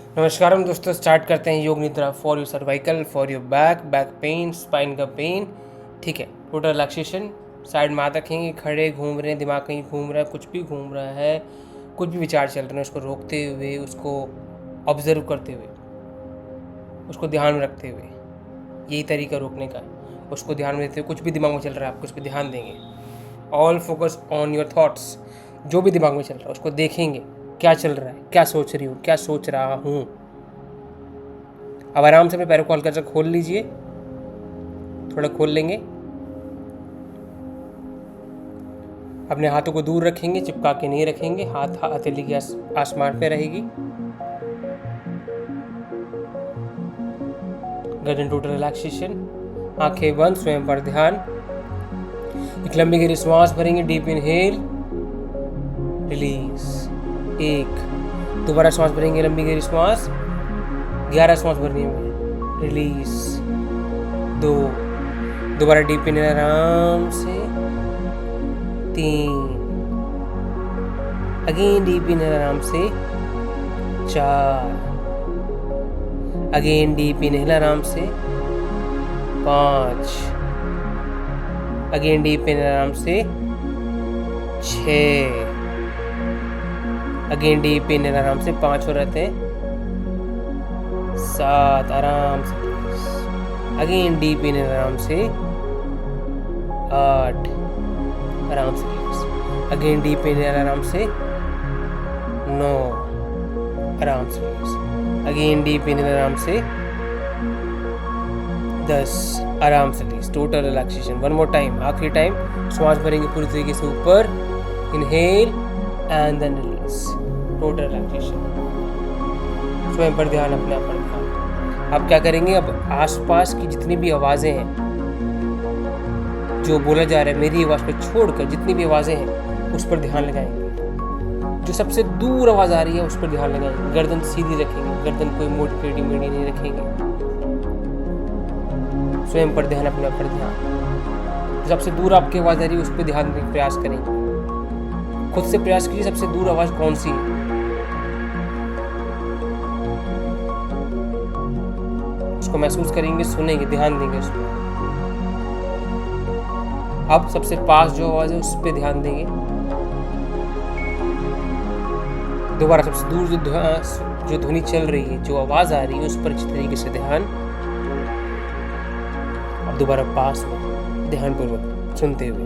नमस्कार हम दोस्तों, स्टार्ट करते हैं योग निद्रा for your cervical, for your back pain, spine का पेन। ठीक है, टोटल रिलैक्सेशन। साइड में हाथ रखेंगे, खड़े घूम रहे हैं, दिमाग कहीं घूम रहा है, कुछ भी घूम रहा है, कुछ भी विचार चल रहे हैं, उसको रोकते हुए, उसको ऑब्जर्व करते हुए, उसको ध्यान में रखते हुए, यही तरीका रोकने का है। उसको ध्यान में देते हुए, कुछ भी दिमाग में चल रहा है आपको उस पर ध्यान देंगे। All focus on your thoughts. जो भी दिमाग में चल रहा है उसको देखेंगे, क्या चल रहा है, क्या सोच रही हूँ, क्या सोच रहा हूँ। अब आराम से अपने पैरों को हल्का सा खोल लीजिए, थोड़ा खोल लेंगे। अपने हाथों को दूर रखेंगे, चिपका के नहीं रखेंगे। हाथ हथेली की आसमान पे रहेगी। गर्दन टोटल रिलैक्सेशन। आंखें बंद, स्वयं पर ध्यान। एक लंबी गहरी श्वास भरेंगे, डीप इनहेल, रिलीज। एक, दोबारा श्वास भरेंगे, लंबी गहरी श्वास, 11 श्वास भरनी है, रिलीज। दो, दोबारा डीप इनहेल आराम से, 3, अगेन डीप इनहेल आराम से, 4, अगेन डीप इनहेल आराम से, 5, अगेन डीप इनहेल आराम से, 6, अगेन डीप इनहेल आराम से, 5 हो रहते हैं, 7, आराम से, अगेन डीप इनहेल आराम से, 8, आराम से, अगेन डीप इनहेल आराम से, 9, आराम से, अगेन डीप इनहेल आराम से, 10, आराम से release. Total relaxation. One more time, आखिरी टाइम। श्वास भरेंगे पूरी तरीके से ऊपर, inhale and then release. Total relaxation. स्वयं पर ध्यान, अपने आप पर ध्यान। अब क्या करेंगे, अब आसपास की जितनी भी आवाज़ें हैं, जो बोला जा रहा है, मेरी आवाज़ को छोड़कर जितनी भी आवाज़ें हैं उस पर ध्यान लगाएंगे। जो सबसे दूर आवाज़ आ रही है उस पर ध्यान लगाएंगे। गर्दन सीधी रखेंगे, गर्दन कोई मोटी टेढ़ी मेढ़ी नहीं रखेंगे। स्वयं पर ध्यान, अपने पर ध्यान। सबसे दूर आपकी आवाज़ आ रही है उस पर ध्यान देने का प्रयास करेंगे। खुद से प्रयास कीजिए, सबसे दूर आवाज़ कौन सी है। उसको महसूस करेंगे, सुनेंगे, ध्यान देंगे उस पर। अब सबसे पास जो आवाज़ है उस पर ध्यान देंगे। दोबारा सबसे दूर जो ध्वनि चल रही है, जो आवाज़ आ रही है, उस पर अच्छी तरीके से ध्यान। अब दोबारा पास में ध्यानपूर्वक सुनते हुए।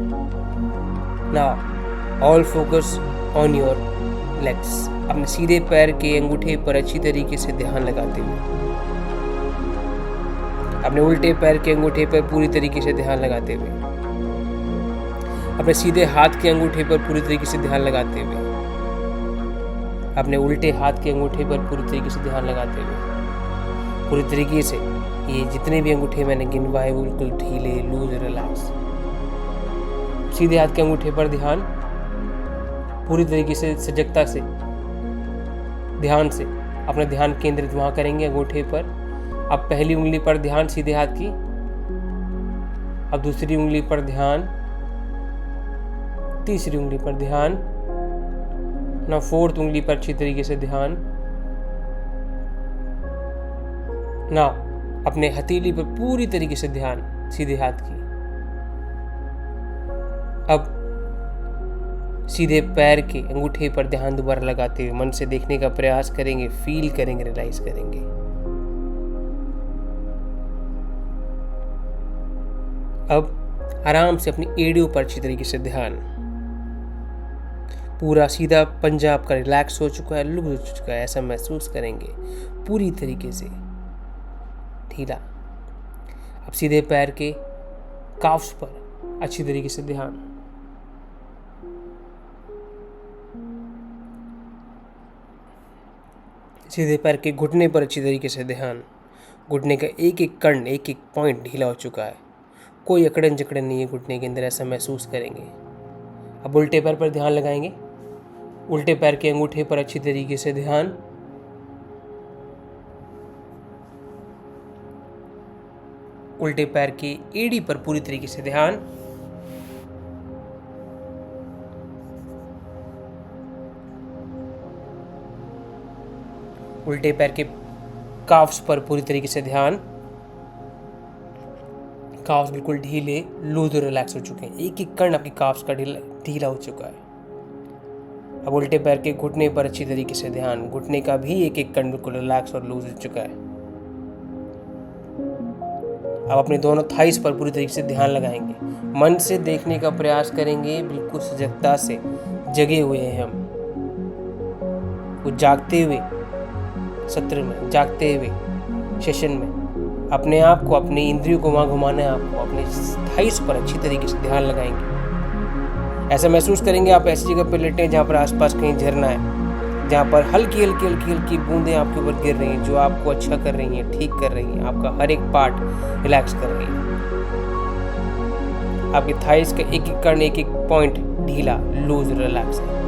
Now all focus on your legs. अपने सीधे पैर के अंगूठे पर अच्छी तरीके से ध्यान लगाते हुए, अपने उल्टे पैर के अंगूठे पर पूरी तरीके से ध्यान लगाते हुए, अपने सीधे हाथ के अंगूठे पर पूरी तरीके से ध्यान लगाते हुए, अपने उल्टे हाथ के अंगूठे पर पूरी तरीके से ध्यान लगाते हुए, पूरी तरीके से ये जितने भी अंगूठे मैंने गिनवाए वो बिल्कुल ढीले, लूज, रिलैक्स। सीधे हाथ के अंगूठे पर ध्यान, पूरी तरीके से सजगता से, ध्यान से अपना ध्यान केंद्रित वहां करेंगे अंगूठे पर। अब पहली उंगली पर ध्यान सीधे हाथ की, अब दूसरी उंगली पर ध्यान, तीसरी उंगली पर ध्यान, ना फोर्थ उंगली पर अच्छी तरीके से ध्यान। ना अपने हथेली पर पूरी तरीके से ध्यान सीधे हाथ की। अब सीधे पैर के अंगूठे पर ध्यान दोबारा लगाते हुए मन से देखने का प्रयास करेंगे, फील करेंगे, रियलाइज करेंगे। अब आराम से अपनी एड़ियों पर अच्छी तरीके से ध्यान। पूरा सीधा पंजा आपका रिलैक्स हो चुका है, लुक हो चुका है, ऐसा महसूस करेंगे पूरी तरीके से ढीला। अब सीधे पैर के काफ्स पर अच्छी तरीके से ध्यान। सीधे पैर के घुटने पर अच्छी तरीके से ध्यान। घुटने का एक एक कर्ण, एक एक पॉइंट ढीला हो चुका है, कोई अकड़न जकड़न नहीं है घुटने के अंदर, ऐसा महसूस करेंगे। अब उल्टे पैर पर ध्यान लगाएंगे। उल्टे पैर के अंगूठे पर अच्छी तरीके से ध्यान। उल्टे पैर की एड़ी पर पूरी तरीके से ध्यान। उल्टे पैर के काफ्स पर पूरी तरीके से ध्यान। काफ्स बिल्कुल ढीले, लूज और रिलैक्स हो चुके हैं। एक एक कण आपकी काफ्स का ढीला हो चुका है। अब उल्टे पैर के घुटने पर अच्छी तरीके से ध्यान। घुटने का भी एक एक कण बिल्कुल रिलैक्स और लूज हो चुका है। अब अपने दोनों थाइस पर पूरी तरीके से ध्यान लगाएंगे। मन से देखने का प्रयास करेंगे, बिल्कुल सजगता से जगे हुए हैं हम। वो जागते हुए सत्र में, जागते हुए सेशन में अपने आप को, अपनी इंद्रियों को वहाँ घुमाना है आपको। अपने थाइस पर अच्छी तरीके से ध्यान लगाएंगे। ऐसा महसूस करेंगे आप ऐसी जगह पर लेटे हैं जहाँ पर आसपास कहीं झरना है, जहाँ पर हल्की हल्की हल्की हल्की बूंदें आपके ऊपर गिर रही हैं, जो आपको अच्छा कर रही हैं, ठीक कर रही हैं, आपका हर एक पार्ट रिलैक्स कर रही है। आपके थाइस का एक एक कण, एक एक पॉइंट ढीला, लूज, रिलैक्स है।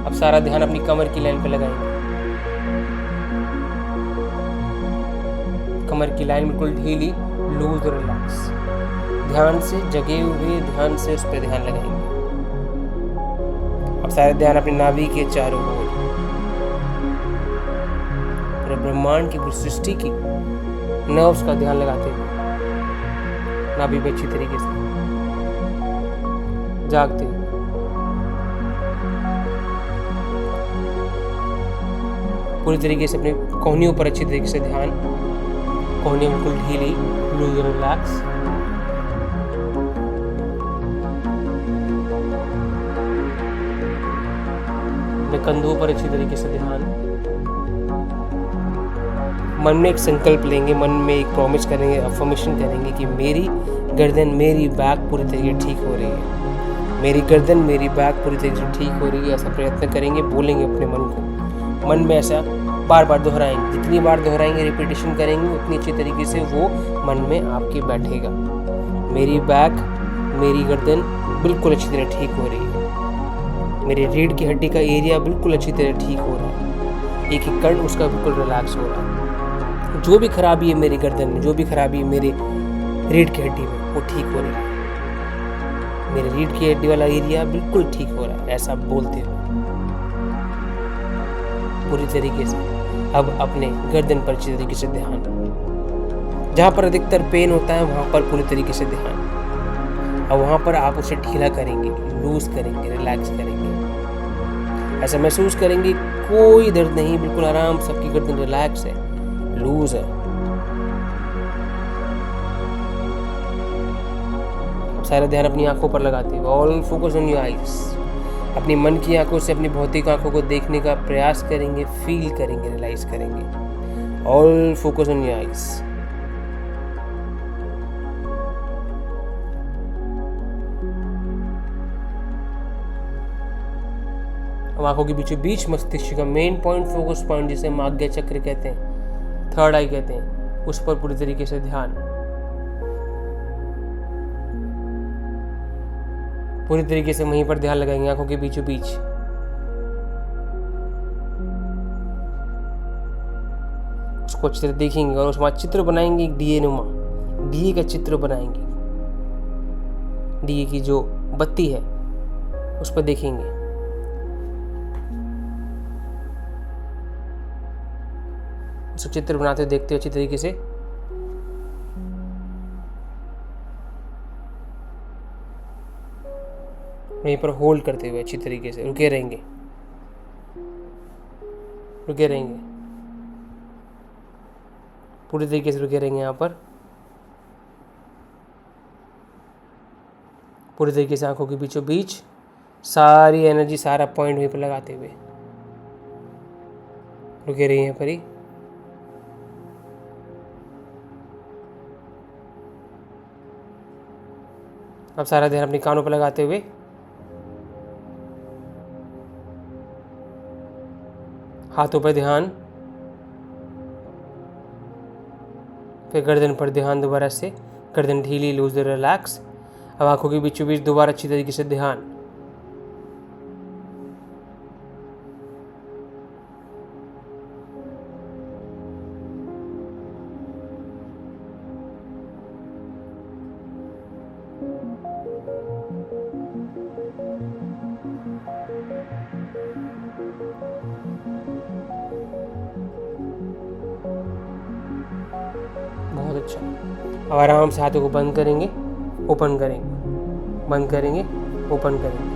अब सारा ध्यान अपनी कमर की लाइन पे लगाएंगे। कमर की लाइन बिल्कुल ढीली, लूज और रिलैक्स। ध्यान से जगे हुए, ध्यान से उस पर ध्यान लगाएंगे। अब सारा ध्यान अपनी नाभि के चारों ओर, पूरे ब्रह्मांड की, पूरी सृष्टि की नर्व्स का ध्यान लगाते हुए नाभि पे अच्छी तरीके से जागते हुए पूरी तरीके से अपने कोहनियों पर अच्छी तरीके से ध्यान। कोहनियां बिल्कुल ढीली, लूज और रिलैक्स। अपने कंधों पर अच्छी तरीके से ध्यान। मन में एक संकल्प लेंगे, मन में एक प्रॉमिस करेंगे, अफर्मेशन करेंगे कि मेरी गर्दन, मेरी बैक पूरी तरीके से ठीक हो रही है। मेरी गर्दन, मेरी बैक पूरी तरीके से ठीक हो रही है। ऐसा प्रयत्न करेंगे, बोलेंगे अपने मन को। मन में ऐसा बार बार दोहराएंगे। जितनी बार दोहराएंगे, रिपीटेशन करेंगे, उतनी अच्छी तरीके से वो मन में आपके बैठेगा। मेरी बैक, मेरी गर्दन बिल्कुल अच्छी तरह ठीक हो रही है। मेरे रीढ़ की हड्डी का एरिया बिल्कुल अच्छी तरह ठीक हो रहा है। एक एक कण उसका बिल्कुल रिलैक्स हो रहा है। जो भी खराबी है मेरी गर्दन में, जो भी खराबी है मेरे रीढ़ की हड्डी में, वो ठीक हो रही है। मेरे रीढ़ की हड्डी वाला एरिया बिल्कुल ठीक हो रहा है। ऐसा बोलते हो पूरी तरीके से। अब अपने गर्दन पर अच्छी तरीके से ध्यान। जहाँ पर अधिकतर पेन होता है वहाँ पर पूरी तरीके से ध्यान। अब वहाँ पर आप उसे ढीला करेंगे, लूज करेंगे, रिलैक्स करेंगे। ऐसा महसूस करेंगे कोई दर्द नहीं, बिल्कुल आराम से आपकी गर्दन रिलैक्स है, लूज है। अब सारा ध्यान अपनी आंखों पर लगाते हुए, all focus on your eyes. अपनी मन की आंखों से अपनी भौतिक आंखों को देखने का प्रयास करेंगे, फील करेंगे, रियलाइज करेंगे। All focus on your eyes. अब आंखों के बीचों बीच मस्तिष्क का मेन पॉइंट, फोकस पॉइंट, जिसे हम आज्ञा चक्र कहते हैं, थर्ड आई कहते हैं, उस पर पूरी तरीके से ध्यान। पूरी तरीके से वहीं पर ध्यान लगाएंगे, आंखों के बीचों बीच। उसको अच्छी तरह देखेंगे और उसमें चित्र बनाएंगे, एक दिए नुमा, दिए का चित्र बनाएंगे। दिए की जो बत्ती है उस पर देखेंगे। उसको चित्र बनाते हुए देखते हुए अच्छी तरीके से वहीं पर होल्ड करते हुए अच्छी तरीके से रुके रहेंगे, रुके रहेंगे, पूरी तरीके से रुके रहेंगे। यहाँ पर पूरी तरीके से आंखों के बीचों बीच सारी एनर्जी, सारा पॉइंट वहीं पर लगाते हुए रुके रहिए यहाँ पर ही। अब सारा ध्यान अपने कानों पर लगाते हुए हाथों पर ध्यान, फिर गर्दन पर ध्यान। दोबारा से गर्दन ढीली, लूज, रिलैक्स। अब आंखों के बीचों बीच दोबारा अच्छी तरीके से ध्यान। अच्छा। अब आराम से हाथों को बंद करेंगे, ओपन करेंगे, बंद करेंगे, ओपन करेंगे।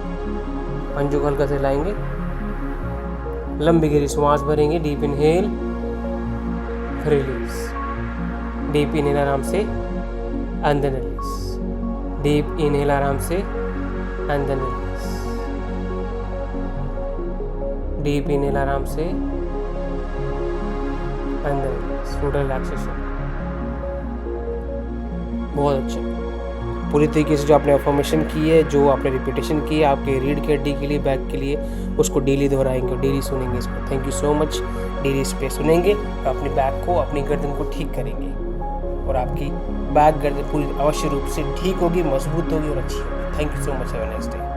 पंजों को हल्का से लाएंगे, लंबी गहरी सांस भरेंगे। Deep inhale, release. Deep inhale आराम से, and then release. Deep inhale आराम से, and then release. Deep inhale आराम से, and then release. Total relaxation. बहुत अच्छा। पूरी तरीके से जो आपने अफर्मेशन की है, जो आपने रिपीटेशन की है आपके रीढ़ की हड्डी के लिए, बैक के लिए, उसको डेली दोहराएंगे, डेली सुनेंगे इसको। Thank you so much. Daily इस पे सुनेंगे, अपनी बैक को, अपनी गर्दन को ठीक करेंगे और आपकी बैक गर्दन पूरी अवश्य रूप से ठीक होगी, मजबूत होगी और अच्छी होगी। Thank you so much. Have a nice day.